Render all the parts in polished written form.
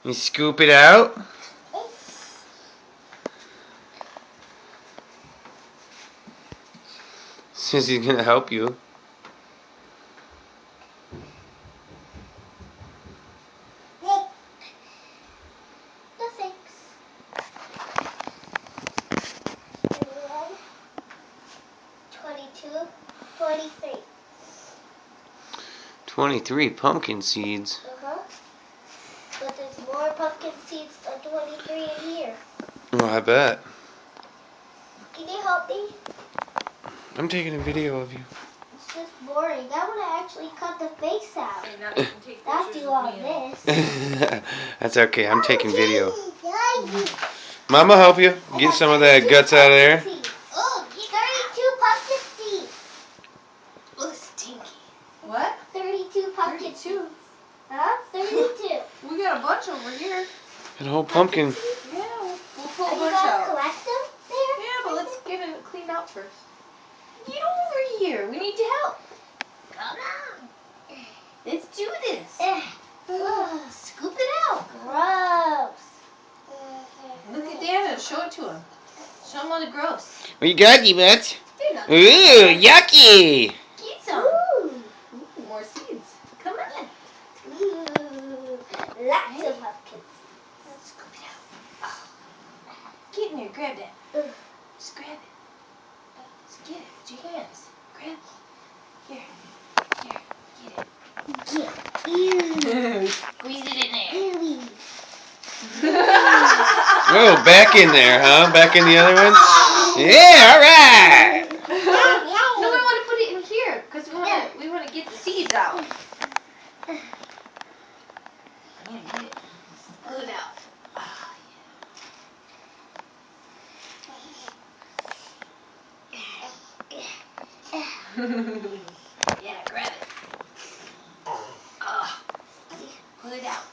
You scoop it out. Says he's gonna help you. No thanks. 22, 23. 23 pumpkin seeds. But there's more pumpkin seeds than 23 in here. Oh, I bet. Can you help me? I'm taking a video of you. It's just boring. I want to actually cut the face out. Hey, now you can take Not pictures do of all me. this. That's okay. I'm taking video. Mama, help you. Get some of that guts out of there. Oh, 32 pumpkin seeds. Look stinky. What? 32 pumpkin 32. seeds. Huh? 32. We got a bunch over here. That whole pumpkin. Yeah, we'll pull Are a you bunch going to out. collect them there? Yeah, but let's get it cleaned out first. Get over here. We need your help. Come on. Let's do this. Scoop it out. Gross. Look at Dana. Show it to him. Show him what it gross. What you got, you bet? You're not Ooh, yucky. Get some. Ooh. Ooh, more seeds. Come on. Ooh. Lots of pumpkins. Scoop it out. Oh. Get in there. Grab that. Just grab it. Just get it with your hands. Grab it. Here. Here. Get it. Squeeze it in there. Oh, back in there, huh? Back in the other one? Yeah, alright. No, we want to put it in here because we want to get the seeds out. Yeah, get it. Pull it out. Oh, yeah. Yeah, grab it. Pull it out.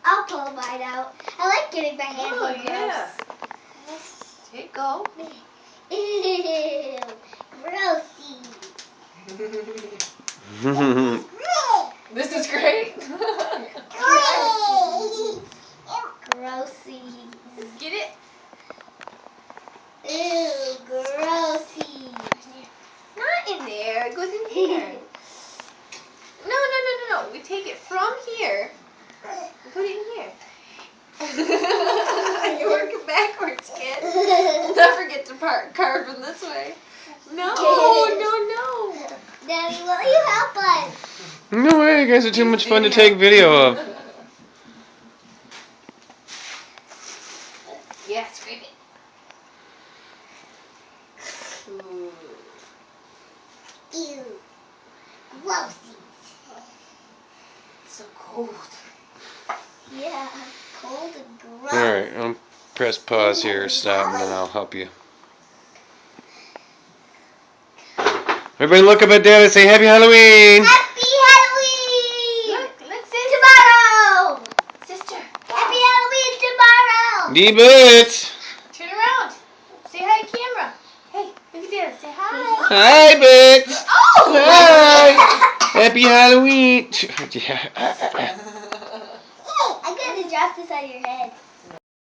I'll pull mine out. I like getting my hands Oh, on yeah. There you go. gross. Ew. Grossy. This is great. Grossy. Get it? Ew, grossy. Not in there. It goes in here. No. We take it from here and put it in here. You're working backwards, kid. Never get to carve them this way. No. Daddy, will you help us? No way, you guys are too much fun to take video of. Yeah, scrape it. Ooh. Ew. Grossy. It's so cold. Yeah, cold and gross. Alright, I'll press pause here, stop, and then I'll help you. Everybody look up at Dad and say Happy Halloween! Happy Halloween! Look, sis. Tomorrow! Sister. Happy Halloween tomorrow! D-Boots! Turn around. Say hi to camera. Hey, look at this. Say hi. Hi, Boots! Oh! Hi! Happy Halloween! Yeah. I'm gonna drop this on your head.